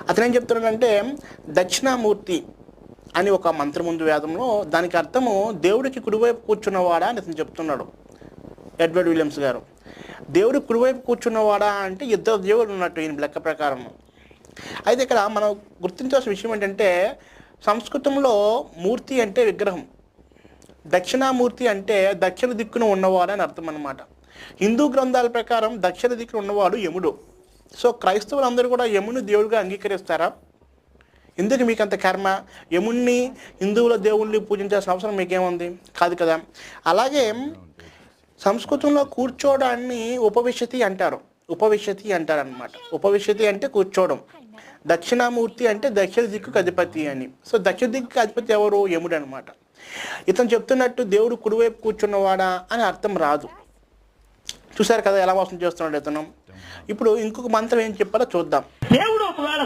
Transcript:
అతను ఏం చెప్తున్నాడంటే దక్షిణామూర్తి అని ఒక మంత్రం ఉంది వేదంలో, దానికి అర్థము దేవుడికి కుడివైపు కూర్చున్నవాడా అని అతను చెప్తున్నాడు ఎడ్వర్డ్ విలియమ్స్ గారు. దేవుడు కుడివైపు కూర్చున్నవాడా అంటే ఇద్దరు దేవుడు ఉన్నట్టు ఈయన లెక్క ప్రకారం. అయితే ఇక్కడ మనం గుర్తించాల్సిన విషయం ఏంటంటే సంస్కృతంలో మూర్తి అంటే విగ్రహం, దక్షిణామూర్తి అంటే దక్షిణ దిక్కున ఉన్నవాడు అని అర్థం అన్నమాట. హిందూ గ్రంథాల ప్రకారం దక్షిణ దిక్కున ఉన్నవాడు యముడు. సో క్రైస్తవులందరూ కూడా యముని దేవుడిగా అంగీకరిస్తారా? ఎందుకు మీకు అంత కర్మ? యముణ్ణి హిందువుల దేవుణ్ణి పూజించాల్సిన అవసరం మీకేముంది? కాదు కదా. అలాగే సంస్కృతంలో కూర్చోవడాన్ని ఉపవిశతి అంటారు, ఉపవిశతి అంటారనమాట. ఉపవిశతి అంటే కూర్చోవడం, దక్షిణామూర్తి అంటే దక్షిణ దిక్కుకు అధిపతి అని. సో దక్షిణ దిక్కుకు అధిపతి ఎవరు? యముడు అనమాట. ఇతను చెప్తున్నట్టు దేవుడు కుడివైపు కూర్చున్నవాడా అని అర్థం రాదు. చూసారు కదా ఎలా మోసం చేస్తున్నాడు ఇతను. ఇప్పుడు ఇంకొక మంత్రం ఏం చెప్పాలో చూద్దాం. దేవుడు ఒకవేళ